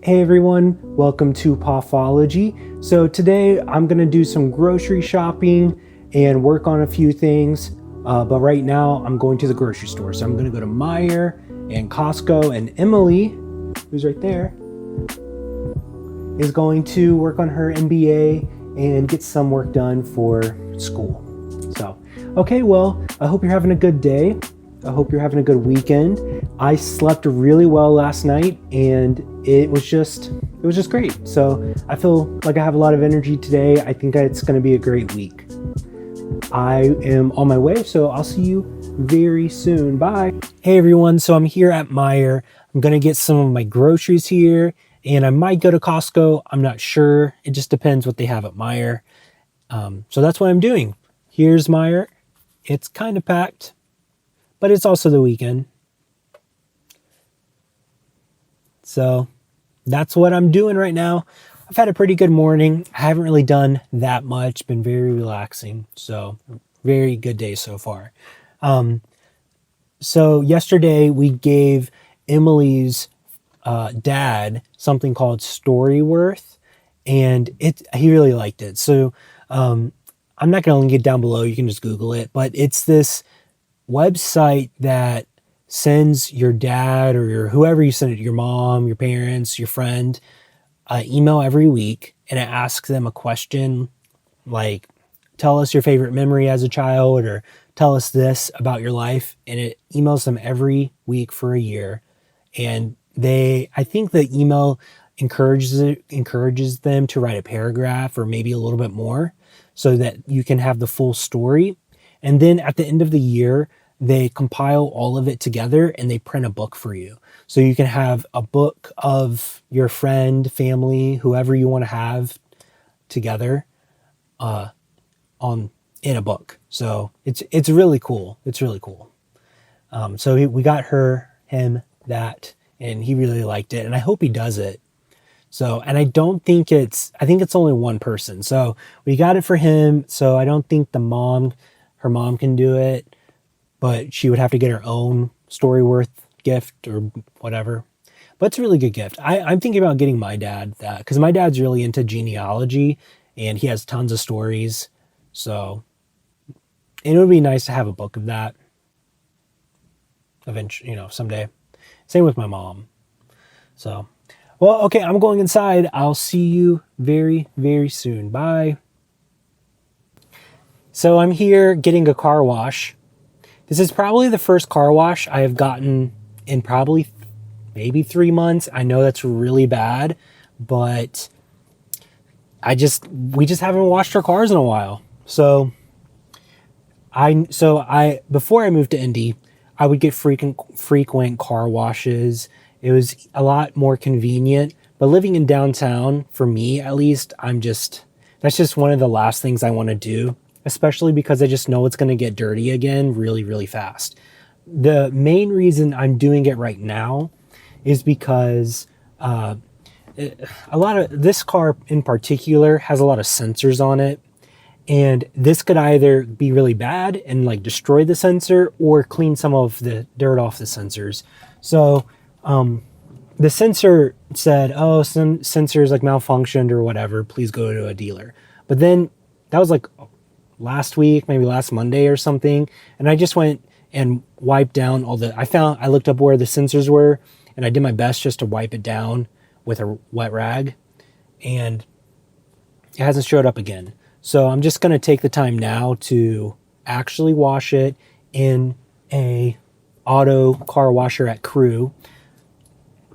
Hey everyone, welcome to Poffology. So today I'm gonna do some grocery shopping and work on a few things. But right now I'm going to the grocery store. So I'm gonna go to Meijer and Costco, and Emily, who's right there, is going to work on her MBA and get some work done for school. So, okay, well, I hope you're having a good day. I hope you're having a good weekend. I slept really well last night and it was just great. So I feel like I have a lot of energy today. I think it's going to be a great week. I am on my way, so I'll see you very soon. Bye. Hey everyone, so I'm here at Meijer. I'm going to get some of my groceries here and I might go to Costco. I'm not sure. It just depends what they have at Meijer. So that's what I'm doing. Here's Meijer. It's kind of packed, but it's also the weekend. So that's what I'm doing right now. I've had a pretty good morning. I haven't really done that much, been very relaxing. So very good day so far. So yesterday we gave Emily's dad something called StoryWorth, and he really liked it. So I'm not going to link it down below. You can just Google it, but it's this website that sends your dad or whoever you send it, your mom, your parents, your friend, email every week, and it asks them a question like, tell us your favorite memory as a child, or tell us this about your life. And it emails them every week for a year. And I think the email encourages them to write a paragraph or maybe a little bit more so that you can have the full story. And then at the end of the year, they compile all of it together and they print a book for you. So you can have a book of your friend, family, whoever you want to have together in a book. So it's really cool. It's really cool. So we got him that, and he really liked it, and I hope he does it. So, and I think it's only one person. So we got it for him. So I don't think her mom can do it, but she would have to get her own StoryWorth gift or whatever. But it's a really good gift. I'm thinking about getting my dad that, because my dad's really into genealogy and he has tons of stories. So it would be nice to have a book of that eventually, someday. Same with my mom. So, well, okay, I'm going inside. I'll see you very, very soon. Bye. So I'm here getting a car wash. This is probably the first car wash I have gotten in probably maybe 3 months. I know that's really bad, but we just haven't washed our cars in a while. So before I moved to Indy, I would get frequent car washes. It was a lot more convenient, but living in downtown, for me at least, that's just one of the last things I want to do, especially because I just know it's going to get dirty again really, really fast. The main reason I'm doing it right now is because this car in particular has a lot of sensors on it, and this could either be really bad and like destroy the sensor or clean some of the dirt off the sensors. So the sensor said, oh, some sensors like malfunctioned or whatever, please go to a dealer. But then that was like last week, maybe last Monday or something. And I just went and wiped down I looked up where the sensors were, and I did my best just to wipe it down with a wet rag, and it hasn't showed up again. So I'm just going to take the time now to actually wash it in a auto car washer at Crew.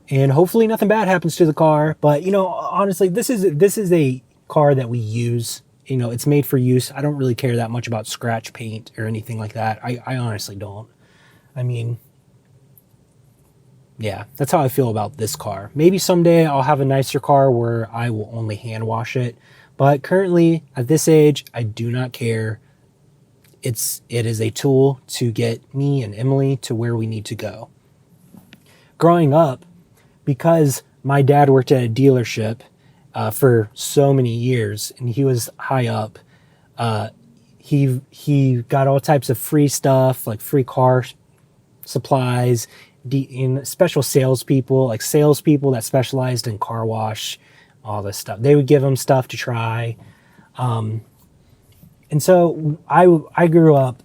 And hopefully nothing bad happens to the car. But, honestly, this is a car that we use. It's made for use. I don't really care that much about scratch paint or anything like that. I honestly don't. I mean, yeah, that's how I feel about this car. Maybe someday I'll have a nicer car where I will only hand wash it. But currently, at this age, I do not care. It is a tool to get me and Emily to where we need to go. Growing up, because my dad worked at a dealership for so many years, and he was high up, he got all types of free stuff, like free car supplies, in special salespeople, like salespeople that specialized in car wash, all this stuff. They would give them stuff to try. And so I grew up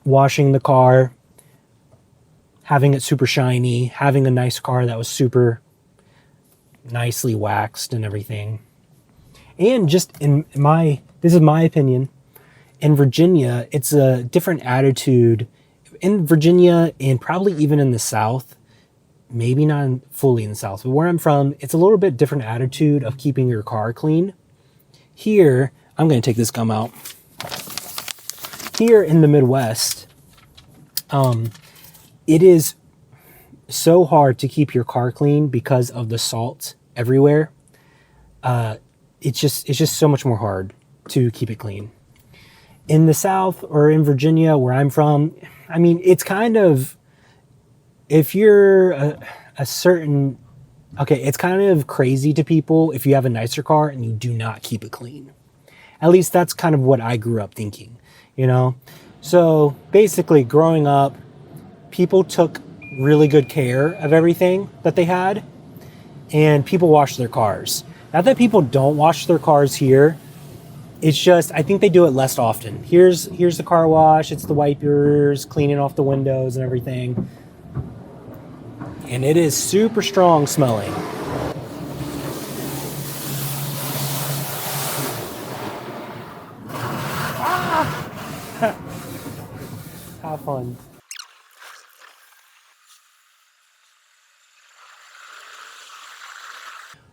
washing the car, having it super shiny, having a nice car that was super nicely waxed and everything. And just this is my opinion, in Virginia, it's a different attitude. In Virginia, and probably even in the South, maybe not fully in the South, but where I'm from, it's a little bit different attitude of keeping your car clean. Here, I'm going to take this gum out. Here in the Midwest, it is so hard to keep your car clean because of the salt everywhere. It's just so much more hard to keep it clean. In the South or in Virginia, where I'm from, I mean, it's kind of, if you're it's kind of crazy to people if you have a nicer car and you do not keep it clean. At least that's kind of what I grew up thinking, you know? So basically, growing up, people took really good care of everything that they had, and people washed their cars. Not that people don't wash their cars here. It's just, I think they do it less often. Here's the car wash. It's the wipers, cleaning off the windows and everything. And it is super strong smelling. Have fun.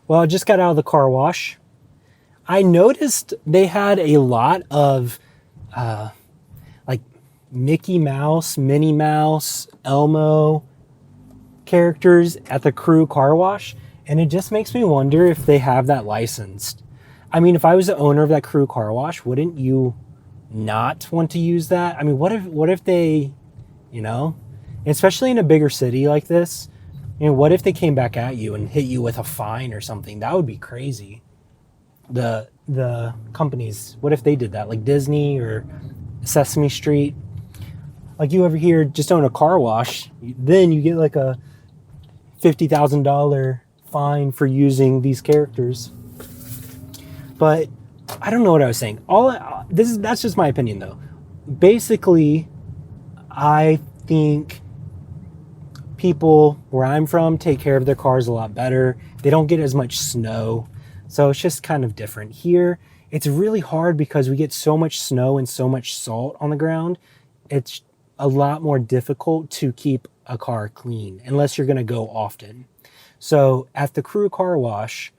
Well, I just got out of the car wash. I noticed they had a lot of like Mickey Mouse, Minnie Mouse, Elmo characters at the Crew car wash. And it just makes me wonder if they have that licensed. I mean, if I was the owner of that Crew car wash, wouldn't you not want to use that? I mean, what if they, you know, especially in a bigger city like this, you know, what if they came back at you and hit you with a fine or something? That would be crazy. The companies, what if they did that? Like Disney or Sesame Street. Like, you over here just own a car wash, then you get like a $50,000 fine for using these characters. But I don't know what I was saying. That's just my opinion though. Basically, I think people where I'm from take care of their cars a lot better. They don't get as much snow. So it's just kind of different. Here, it's really hard because we get so much snow and so much salt on the ground. It's a lot more difficult to keep a car clean unless you're going to go often. So at the Crew car wash,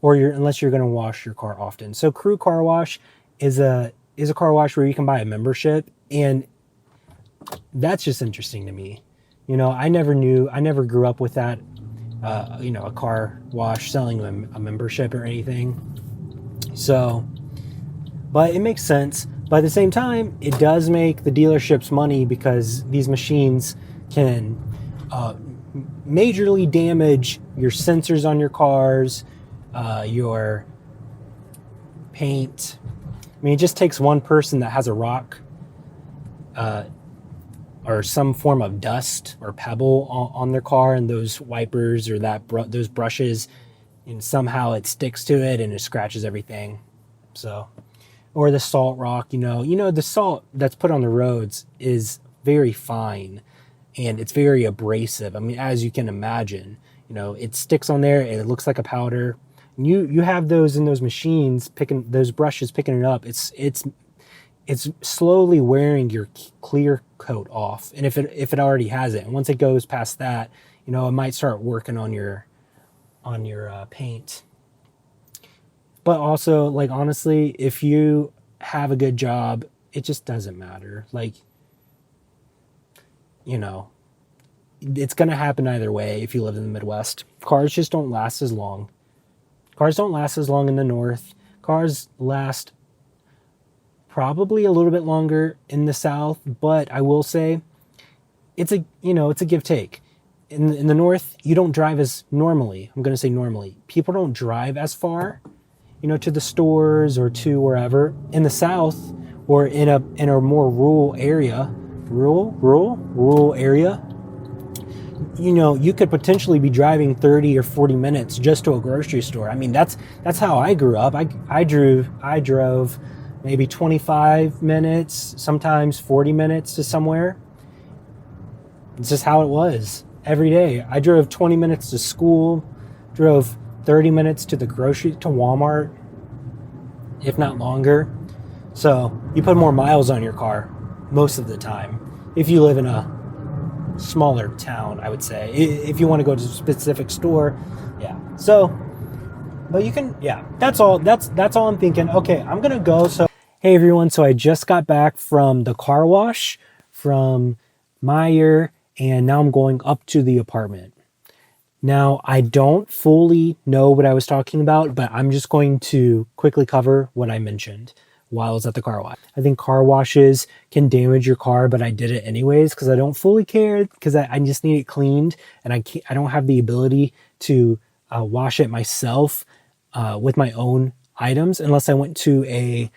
unless you're going to wash your car often. So Crew car wash is a car wash where you can buy a membership, and that's just interesting to me. You know, I never grew up with that. A car wash selling a membership or anything. So, but it makes sense. But at the same time, it does make the dealerships money because these machines can majorly damage your sensors on your cars, your paint. I mean, it just takes one person that has a rock or some form of dust or pebble on their car, and those wipers or those brushes, and somehow it sticks to it and it scratches everything. So, or the salt rock, you know, the salt that's put on the roads is very fine and it's very abrasive. I mean, as you can imagine, you know, it sticks on there and it looks like a powder. And you have those in those machines picking those brushes, picking it up. It's slowly wearing your clear coat off. And if it already has it, and once it goes past that, you know, it might start working on your paint. But also, like, honestly, if you have a good job, it just doesn't matter. Like, you know, it's going to happen either way if you live in the Midwest. Cars just don't last as long. Cars don't last as long in the North. Cars last probably a little bit longer in the South, but I will say it's a give take. In the North, you don't drive as normally. I'm going to say normally. People don't drive as far, you know, to the stores or to wherever. In the South, or in a more rural area, you could potentially be driving 30 or 40 minutes just to a grocery store. I mean, that's how I grew up. I drove maybe 25 minutes, sometimes 40 minutes to somewhere. It's just how it was every day. I drove 20 minutes to school, drove 30 minutes to Walmart, if not longer. So you put more miles on your car most of the time if you live in a smaller town, I would say. If you want to go to a specific store, yeah. So, but you can, yeah. That's all. That's all I'm thinking. Okay, I'm gonna go. So, hey everyone. So I just got back from the car wash from Meijer, and now I'm going up to the apartment. Now, I don't fully know what I was talking about, but I'm just going to quickly cover what I mentioned while I was at the car wash. I think car washes can damage your car, but I did it anyways because I don't fully care, because I just need it cleaned, and I don't have the ability to wash it myself with my own items unless I went to a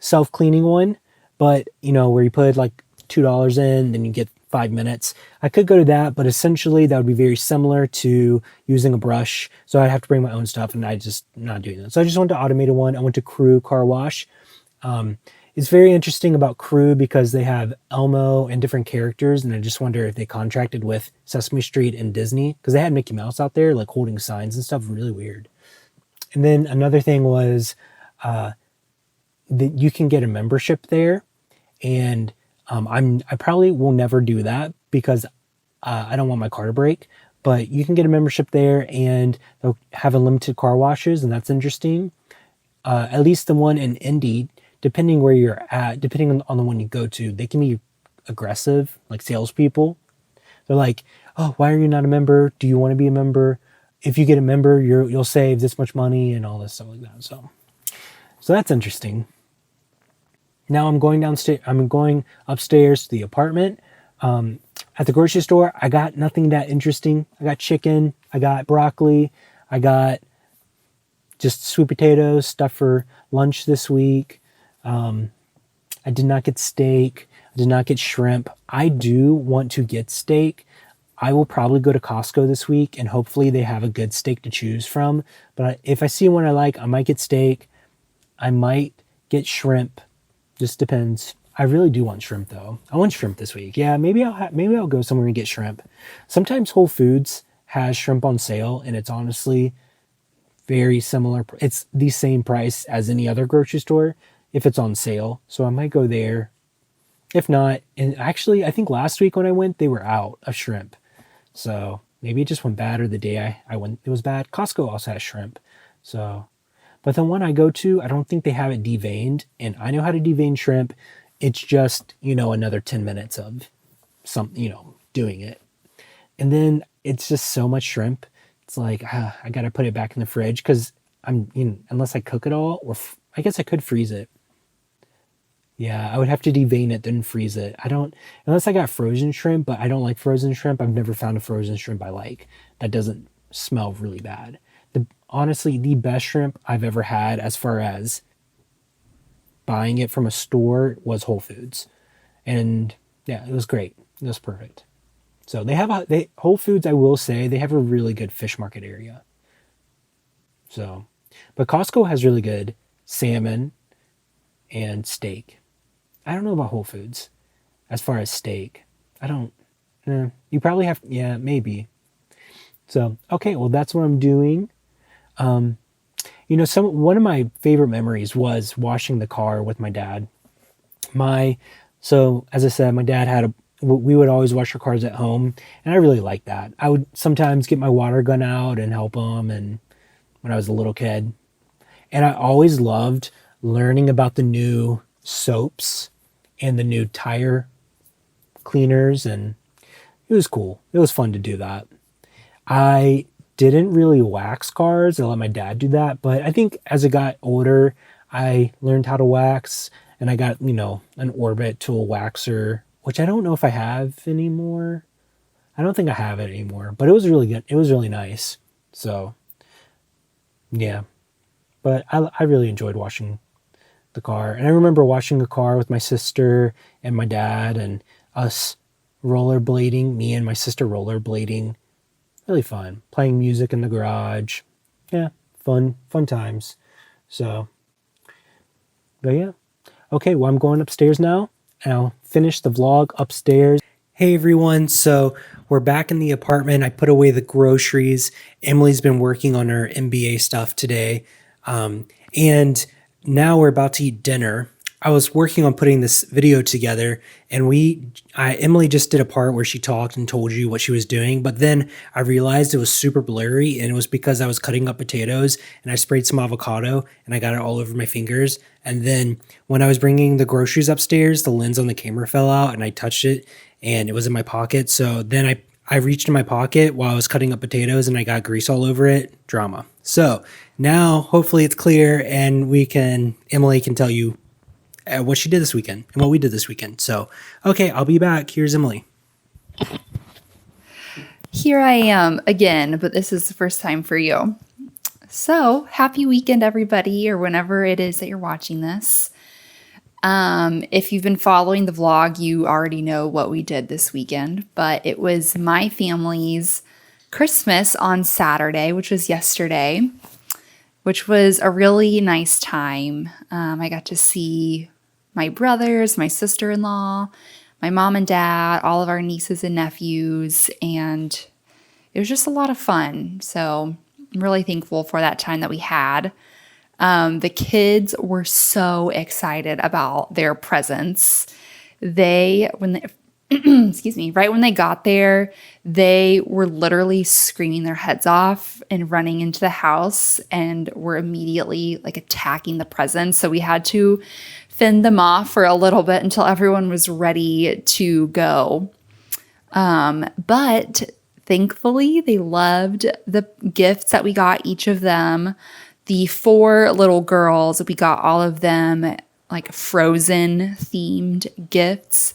self-cleaning one, but where you put like $2 in, then you get 5 minutes. I could go to that, but essentially that would be very similar to using a brush. So I'd have to bring my own stuff, and I just not doing that. So I just went to automated one. I went to Crew Car Wash. It's very interesting about Crew because they have Elmo and different characters, and I just wonder if they contracted with Sesame Street and Disney, because they had Mickey Mouse out there like holding signs and stuff. Really weird. And then another thing was that you can get a membership there, and I probably will never do that because I don't want my car to break. But you can get a membership there, and they'll have unlimited car washes, and that's interesting. At least the one in Indy, depending where you're at, depending on the one you go to, they can be aggressive, like salespeople. They're like, "Oh, why are you not a member? Do you want to be a member? If you get a member, you'll save this much money," and all this stuff like that. So that's interesting. Now I'm going downstairs. I'm going upstairs to the apartment. At the grocery store, I got nothing that interesting. I got chicken. I got broccoli. I got just sweet potatoes, stuff for lunch this week. I did not get steak. I did not get shrimp. I do want to get steak. I will probably go to Costco this week, and hopefully they have a good steak to choose from. But if I see one I like, I might get steak. I might get shrimp. Just depends. I really do want shrimp though. I want shrimp this week. Yeah, maybe I'll go somewhere and get shrimp. Sometimes Whole Foods has shrimp on sale, and it's honestly very similar. It's the same price as any other grocery store if it's on sale. So I might go there. If not, and actually I think last week when I went, they were out of shrimp. So maybe it just went bad, or the day I went it was bad. Costco also has shrimp. So, but the one I go to, I don't think they have it deveined, and I know how to devein shrimp. It's just, another 10 minutes of doing it. And then it's just so much shrimp. It's like, I got to put it back in the fridge because unless I cook it all, or I guess I could freeze it. Yeah, I would have to devein it, then freeze it. Unless I got frozen shrimp, but I don't like frozen shrimp. I've never found a frozen shrimp I like that doesn't smell really bad. Honestly, the best shrimp I've ever had as far as buying it from a store was Whole Foods. And yeah, it was great. It was perfect. So Whole Foods, I will say, they have a really good fish market area. So, but Costco has really good salmon and steak. I don't know about Whole Foods as far as steak. You probably have, yeah, maybe. So, okay, well, that's what I'm doing. One of my favorite memories was washing the car with my dad. So as I said, my dad we would always wash our cars at home, and I really liked that. I would sometimes get my water gun out and help him, and when I was a little kid. And I always loved learning about the new soaps and the new tire cleaners, and it was cool. It was fun to do that. I didn't really wax cars. I let my dad do that. But I think as I got older, I learned how to wax, and I got, an Orbit tool waxer, which I don't know if I have anymore. I don't think I have it anymore, but it was really good. It was really nice. So, yeah. But I really enjoyed washing the car. And I remember washing the car with my sister and my dad and us rollerblading, me and my sister rollerblading. Really fun. Playing music in the garage. Yeah, fun times. So, but yeah. Okay, well, I'm going upstairs now, and I'll finish the vlog upstairs. Hey everyone, so we're back in the apartment. I put away the groceries. Emily's been working on her MBA stuff today. And now we're about to eat dinner. I was working on putting this video together, and Emily just did a part where she talked and told you what she was doing, but then I realized it was super blurry, and it was because I was cutting up potatoes and I sprayed some avocado and I got it all over my fingers. And then when I was bringing the groceries upstairs, the lens on the camera fell out and I touched it and it was in my pocket. So then I reached in my pocket while I was cutting up potatoes and I got grease all over it. Drama. So now hopefully it's clear and Emily can tell you what she did this weekend and what we did this weekend. So, okay, I'll be back. Here's Emily. Here I am again, but this is the first time for you. So, happy weekend, everybody, or whenever it is that you're watching this. If you've been following the vlog, you already know what we did this weekend, but it was my family's Christmas on Saturday, which was yesterday, which was a really nice time. I got to see my brothers, my sister-in-law, my mom and dad, all of our nieces and nephews, and it was just a lot of fun. So I'm really thankful for that time that we had. The kids were so excited about their presents. Excuse me, right when they got there, they were literally screaming their heads off and running into the house and were immediately like attacking the presents. So we had to fend them off for a little bit until everyone was ready to go. But thankfully, they loved the gifts that we got each of them. The 4 little girls, we got all of them like Frozen themed gifts.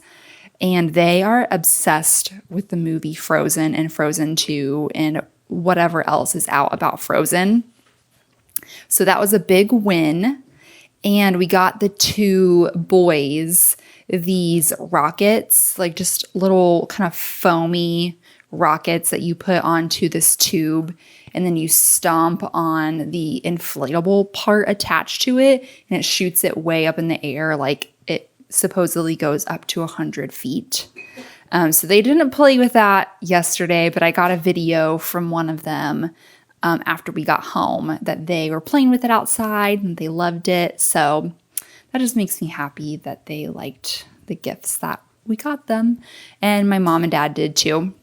And they are obsessed with the movie Frozen and Frozen 2 and whatever else is out about Frozen. So that was a big win. And we got the 2 boys these rockets, like just little kind of foamy rockets that you put onto this tube. And then you stomp on the inflatable part attached to it. And it shoots it way up in the air, like it supposedly goes up to 100 feet. So they didn't play with that yesterday, but I got a video from one of them after we got home that they were playing with it outside and they loved it. So that just makes me happy that they liked the gifts that we got them. And my mom and dad did too.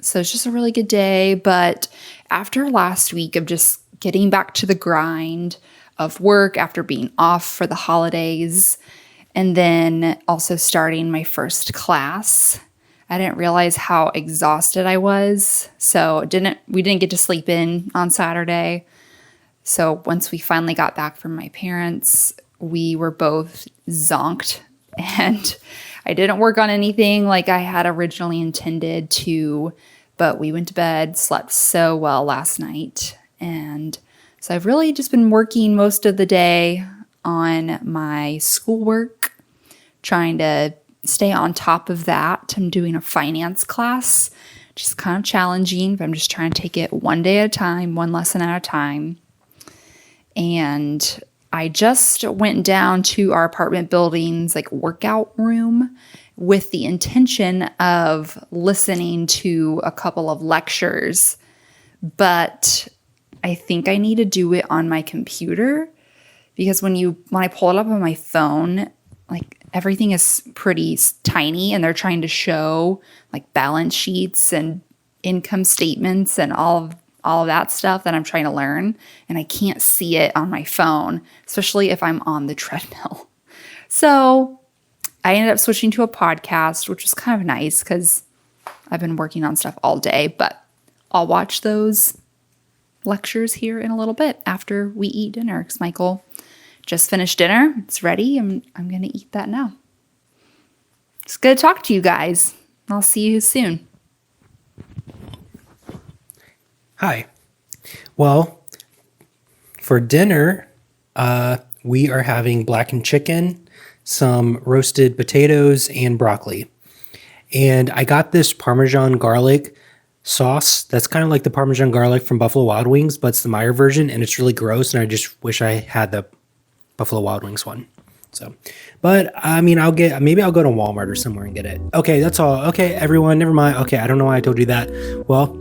So it's just a really good day. But after last week of just getting back to the grind of work after being off for the holidays, and then also starting my first class, I didn't realize how exhausted I was. So we didn't get to sleep in on Saturday. So once we finally got back from my parents, we were both zonked, and I didn't work on anything like I had originally intended to, but we went to bed, slept so well last night. And so I've really just been working most of the day on my schoolwork, trying to stay on top of that. I'm doing a finance class, which is kind of challenging, but I'm just trying to take it one day at a time, one lesson at a time. And I just went down to our apartment building's like workout room with the intention of listening to a couple of lectures, but I think I need to do it on my computer because when I pull it up on my phone, like everything is pretty tiny and they're trying to show like balance sheets and income statements and all of that stuff that I'm trying to learn. And I can't see it on my phone, especially if I'm on the treadmill. So I ended up switching to a podcast, which was kind of nice because I've been working on stuff all day, but I'll watch those lectures here in a little bit after we eat dinner because Michael just finished dinner. It's ready. I'm going to eat that now. It's good to talk to you guys. I'll see you soon. Hi. Well, for dinner, we are having blackened chicken, some roasted potatoes, and broccoli. And I got this Parmesan garlic sauce that's kind of like the Parmesan garlic from Buffalo Wild Wings, but it's the Meijer version, and it's really gross, and I just wish I had the Buffalo Wild Wings one. So, but I mean, maybe I'll go to Walmart or somewhere and get it. Okay, that's all. Okay, everyone, never mind. Okay, I don't know why I told you that. Well,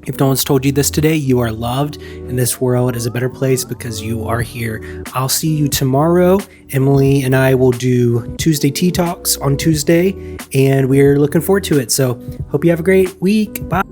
if no one's told you this today, you are loved, and this world is a better place because you are here. I'll see you tomorrow. Emily and I will do Tuesday Tea Talks on Tuesday, and we're looking forward to it. So hope you have a great week. Bye.